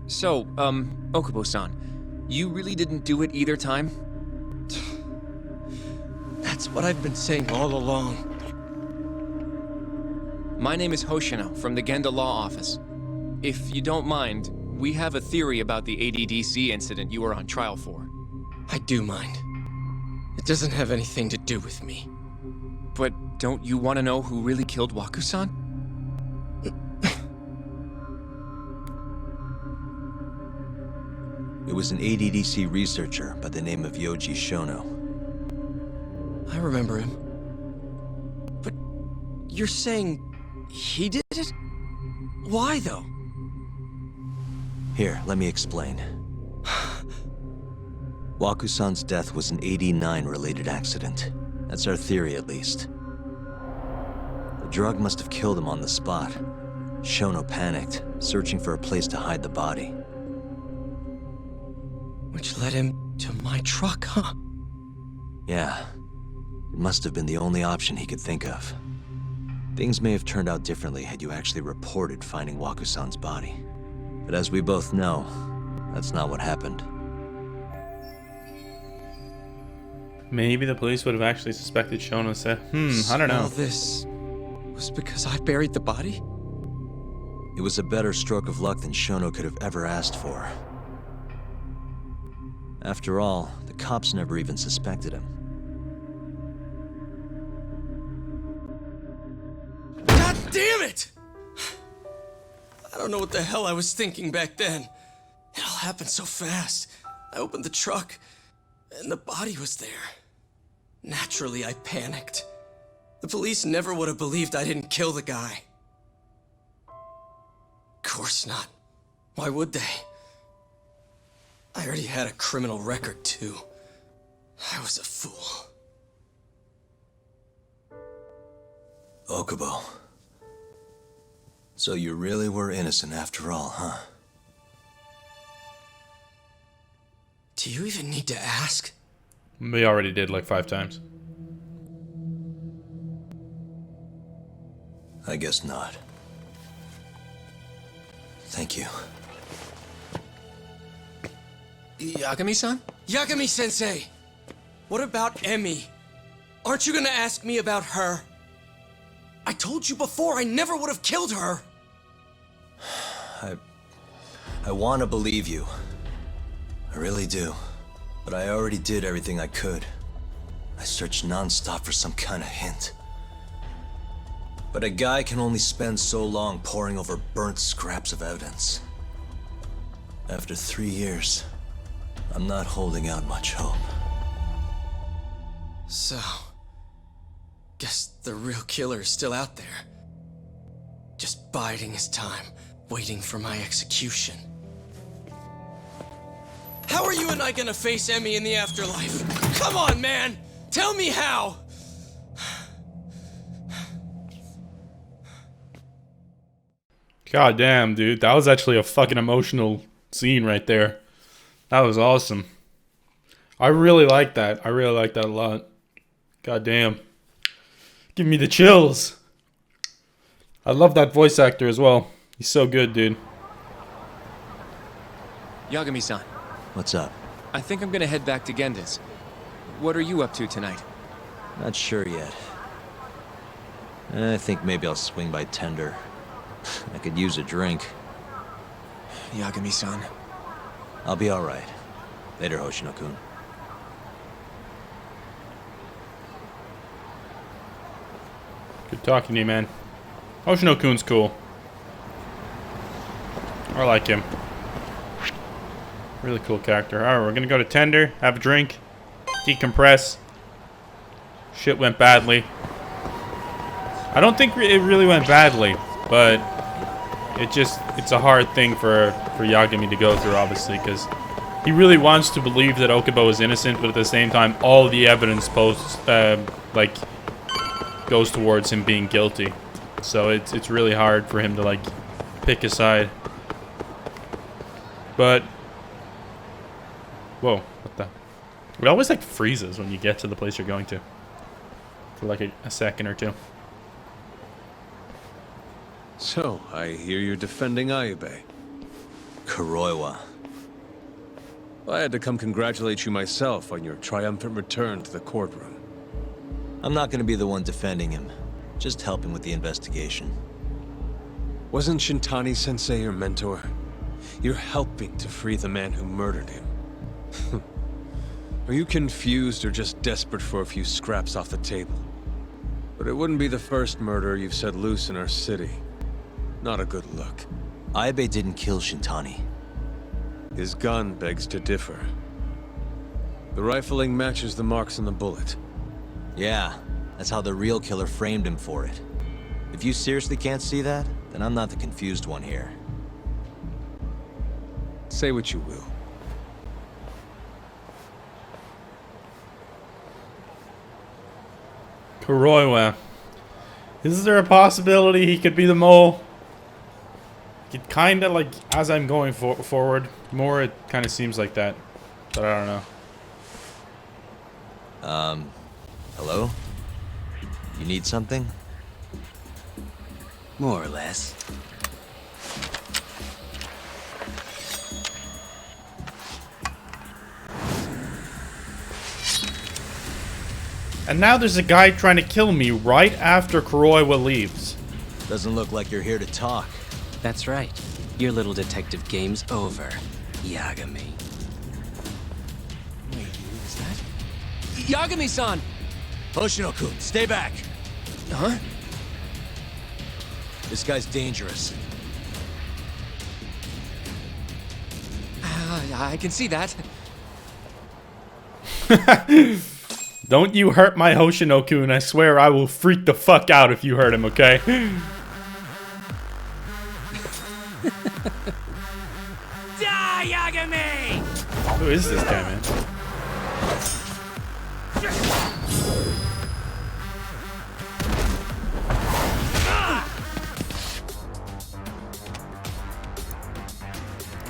So, Okubo-san, you really didn't do it either time? That's what I've been saying all along. My name is Hoshino from the Genda Law Office. If you don't mind, we have a theory about the ADDC incident you were on trial for. I do mind. It doesn't have anything to do with me. But don't you want to know who really killed Waku-san? It was an ADDC researcher by the name of Yoji Shono. I remember him. But you're saying he did it? Why, though? Here, let me explain. Waku-san's death was an 89-related accident. That's our theory, at least. The drug must have killed him on the spot. Shono panicked, searching for a place to hide the body. Which led him to my truck, huh? Yeah. It must have been the only option he could think of. Things may have turned out differently had you actually reported finding Waku-san's body. But as we both know, that's not what happened. Maybe the police would have actually suspected Shono and said, I don't know. All this was because I buried the body? It was a better stroke of luck than Shono could have ever asked for. After all, the cops never even suspected him. God damn it! I don't know what the hell I was thinking back then. It all happened so fast. I opened the truck, and the body was there. Naturally, I panicked. The police never would have believed I didn't kill the guy. Of course not. Why would they? I already had a criminal record, too. I was a fool. Okubo. So you really were innocent after all, huh? Do you even need to ask? We already did like 5 times. I guess not. Thank you. Yagami-san? Yagami-sensei! What about Emmy? Aren't you gonna ask me about her? I told you before I never would have killed her! I want to believe you. I really do. But I already did everything I could. I searched non-stop for some kind of hint. But a guy can only spend so long poring over burnt scraps of evidence. After 3 years, I'm not holding out much hope. So... guess the real killer is still out there. Just biding his time, waiting for my execution. How are you and I gonna face Emmy in the afterlife? Come on, man! Tell me how! God damn, dude. That was actually a fucking emotional scene right there. That was awesome. I really like that. I really like that a lot. God damn. Give me the chills. I love that voice actor as well. He's so good, dude. Yagami-san, What's up? I think I'm gonna head back to Genda's. What are you up to tonight? Not sure yet. I think maybe I'll swing by Tender. I could use a drink. Yagami-san. I'll be alright. Later, Hoshino-kun. Good talking to you, man. Hoshino-kun's cool. I like him. Really cool character. Alright, we're gonna go to Tender, have a drink, decompress. Shit went badly. I don't think it really went badly, but it's a hard thing for Yagami to go through, obviously, because He really wants to believe that Okubo is innocent, but at the same time, all the evidence like, goes towards him being guilty. So it's really hard for him to, like, pick a side. But... Whoa, what the... It always, like, freezes when you get to the place you're going to. For, like, a second or two. So, I hear you're defending Ayube. Kuroiwa. I had to come congratulate you myself on your triumphant return to the courtroom. I'm not gonna be the one defending him. Just helping with the investigation. Wasn't Shintani-sensei your mentor? You're helping to free the man who murdered him. Are you confused or just desperate for a few scraps off the table? But it wouldn't be the first murder you've set loose in our city. Not a good look. Ayube didn't kill Shintani. His gun begs to differ. The rifling matches the marks on the bullet. Yeah, that's how the real killer framed him for it. If you seriously can't see that, then I'm not the confused one here. Say what you will. Kuroiwa. Is there a possibility he could be the mole? It kind of, like, as I'm going forward, more it kind of seems like that. But I don't know. Hello? You need something? More or less. And now there's a guy trying to kill me right after Kuroiwa leaves. Doesn't look like you're here to talk. That's right. Your little detective game's over, Yagami. Wait, is that... Yagami-san! Hoshino-kun, stay back! Huh? This guy's dangerous. I can see that. Don't you hurt my Hoshino-kun. I swear I will freak the fuck out if you hurt him, okay? Die, Yagami! Who is this guy, man?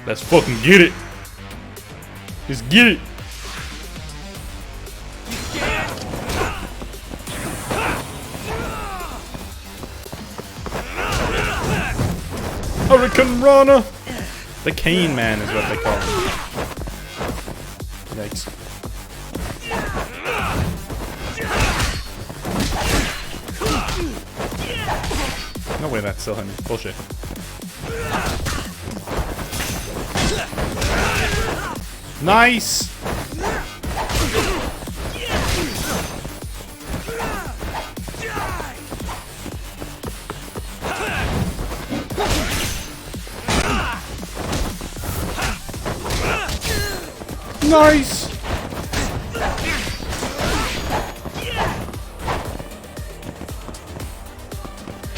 Let's fucking get it. Just get it. Hurricane Rana! The Cane Man is what they call him. Yikes. No way that's still him. Bullshit. Nice! Nice!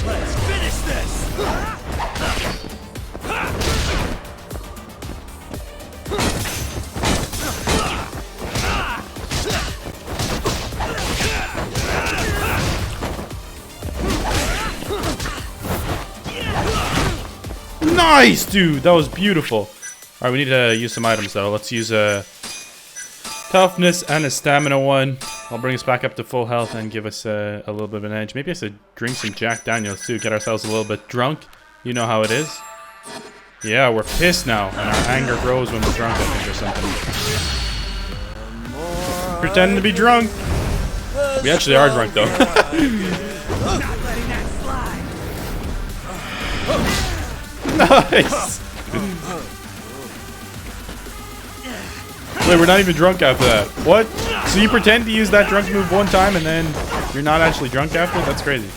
Let's finish this! Nice, dude! That was beautiful. Alright, we need to use some items, though. Let's use a toughness and a stamina one. I'll bring us back up to full health and give us a little bit of an edge. Maybe I should drink some Jack Daniels, too. Get ourselves a little bit drunk. You know how it is. Yeah, we're pissed now. And our anger grows when we're drunk, I think, or something. Pretend to be drunk. We actually are drunk, though. Nice! Wait, we're not even drunk after that. What? So you pretend to use that drunk move one time and then you're not actually drunk after? That's crazy.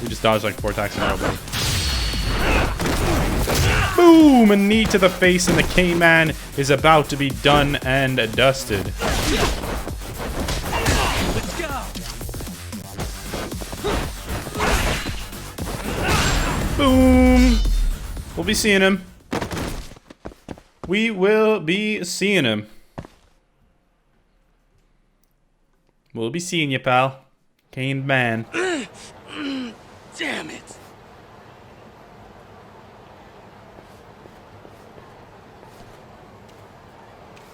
We just dodged like 4 attacks in a row, buddy. Boom! A knee to the face and the K-Man is about to be done and dusted. Let's go! Boom! We'll be seeing him. we will be seeing him. We'll be seeing you, pal. Caned man. Damn it.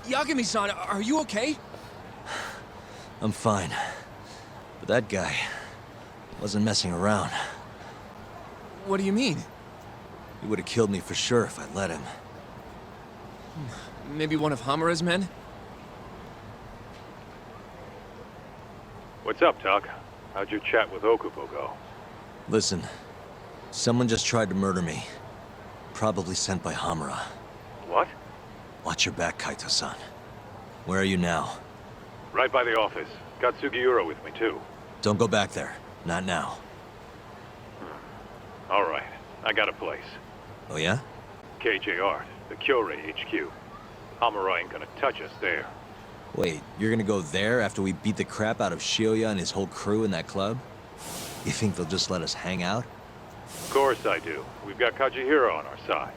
Yagami-san, are you okay? I'm fine. But that guy wasn't messing around. What do you mean? He would have killed me for sure if I'd let him. Maybe one of Hamura's men? What's up, Tuck? How'd your chat with Okubo go? Listen, someone just tried to murder me. Probably sent by Hamura. What? Watch your back, Kaito-san. Where are you now? Right by the office. Got Sugiura with me, too. Don't go back there. Not now. All right. I got a place. Oh yeah? KJ Art, the Kyorei HQ. Hamura ain't gonna touch us there. Wait, you're gonna go there after we beat the crap out of Shioya and his whole crew in that club? You think they'll just let us hang out? Of course I do. We've got Kajihiro on our side.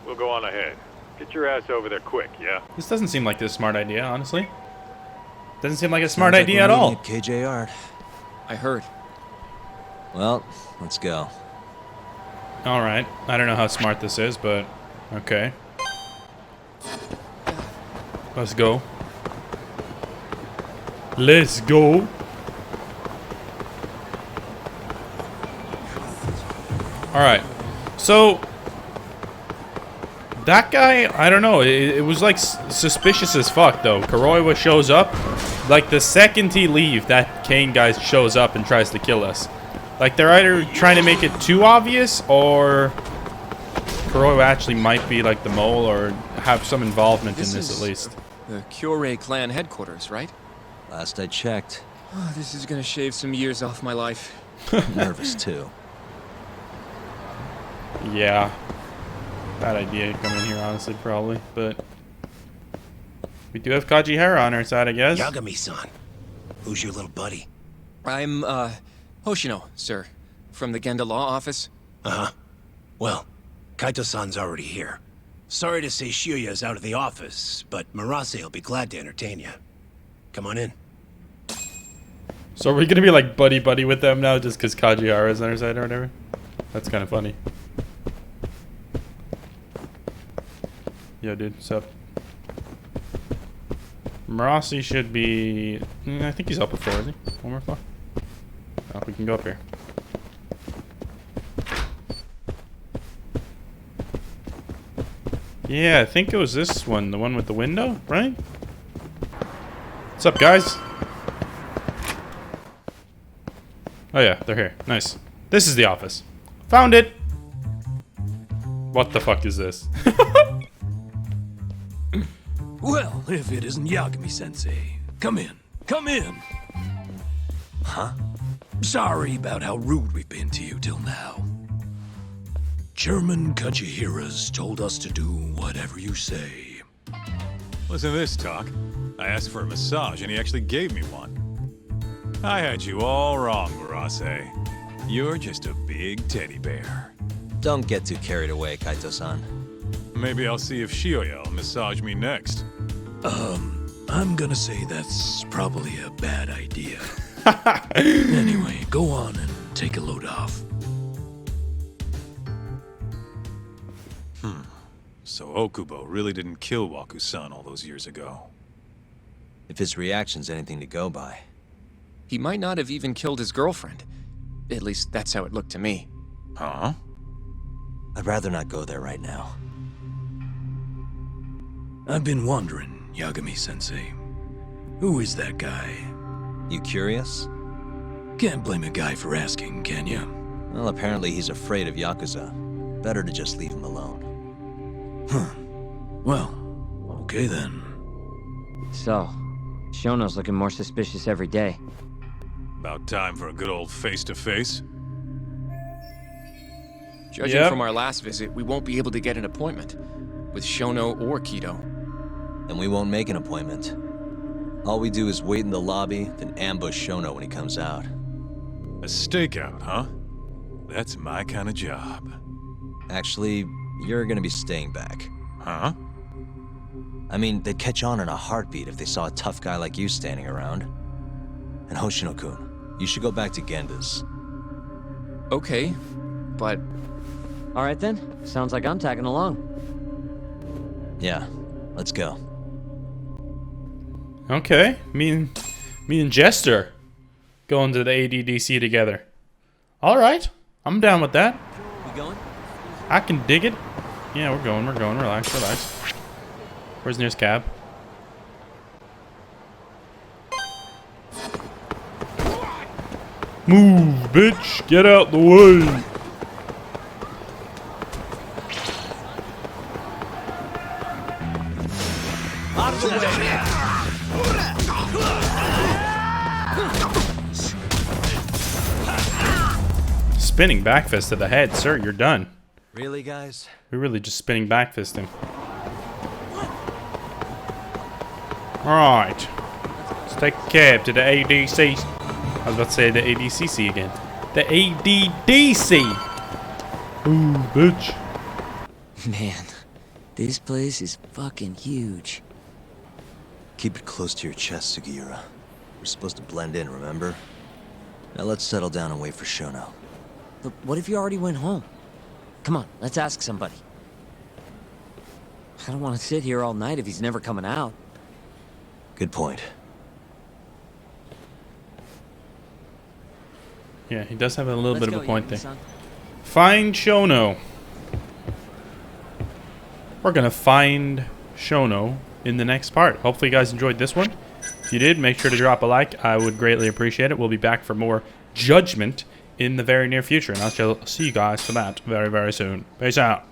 We'll go on ahead. Get your ass over there quick, yeah? This doesn't seem like a smart idea, honestly. Doesn't seem like a smart idea at all. KJ Art. I heard. Well, let's go. Alright. I don't know how smart this is, but okay. Let's go. Let's go. Alright. So that guy, I don't know, it was like suspicious as fuck though. Kuroiwa shows up. Like the second he leaves, that Kane guy shows up and tries to kill us. Like they're either trying to make it too obvious or Kuroiwa actually might be like the mole or have some involvement in this at least. The Kyorei clan headquarters, right? Last I checked. Oh, this is gonna shave some years off my life. Nervous too. Yeah. Bad idea to come in here, honestly, probably, but we do have Kajihiro on our side, I guess. Yagami-san. Who's your little buddy? I'm, Hoshino, sir. From the Genda Law Office. Uh-huh. Well, Kaito-san's already here. Sorry to say Shioya's out of the office, but Murase will be glad to entertain you. Come on in. So are we gonna be like buddy-buddy with them now just because Kajihiro's on our side or whatever? That's kind of funny. Yo, dude, what's up? Murase should be... I think he's up a floor, is he? One more floor? Oh, we can go up here. Yeah, I think it was this one. The one with the window, right? What's up, guys? Oh yeah, they're here. Nice. This is the office. Found it! What the fuck is this? Well, if it isn't Yagami-sensei. Come in. Come in. Huh? Sorry about how rude we've been to you till now. Chairman Kajihira's told us to do whatever you say. Listen to this, Talk. I asked for a massage and he actually gave me one. I had you all wrong, Murase. You're just a big teddy bear. Don't get too carried away, Kaito-san. Maybe I'll see if Shioya will massage me next. I'm gonna say that's probably a bad idea. Anyway, go on and take a load off. So Okubo really didn't kill Waku-san all those years ago. If his reaction's anything to go by. He might not have even killed his girlfriend. At least that's how it looked to me. Huh? I'd rather not go there right now. I've been wondering, Yagami-sensei. Who is that guy? You curious? Can't blame a guy for asking, can you? Well, apparently he's afraid of Yakuza. Better to just leave him alone. Huh. Well, okay then. So, Shono's looking more suspicious every day. About time for a good old face-to-face. Judging from our last visit, we won't be able to get an appointment with Shono or Kido. And we won't make an appointment. All we do is wait in the lobby, then ambush Shono when he comes out. A stakeout, huh? That's my kind of job. Actually, you're gonna be staying back. Huh? I mean, they'd catch on in a heartbeat if they saw a tough guy like you standing around. And Hoshino-kun, you should go back to Genda's. Okay, but... All right then. Sounds like I'm tagging along. Yeah, let's go. Okay, me and Jester going to the ADDC together. All right, I'm down with that. We going? I can dig it. Yeah, we're going. Relax. Where's the nearest cab? Move, bitch! Get out the way! Out of the way! Spinning back fist to the head, sir. You're done. Really, guys? We're really just spinning back fisting. Alright. Let's take a cab to the ADC. I was about to say the ADCC again. The ADDC! Ooh, bitch. Man, this place is fucking huge. Keep it close to your chest, Sugiura. We're supposed to blend in, remember? Now let's settle down and wait for Shono. But what if you already went home? Come on, let's ask somebody. I don't want to sit here all night if he's never coming out. Good point. Yeah, he does have a little bit of a point there. Yagami-san. Find Shono. We're gonna find Shono in the next part. Hopefully you guys enjoyed this one. If you did, make sure to drop a like. I would greatly appreciate it. We'll be back for more Judgment in the very near future, and I shall see you guys for that very, very soon. Peace out.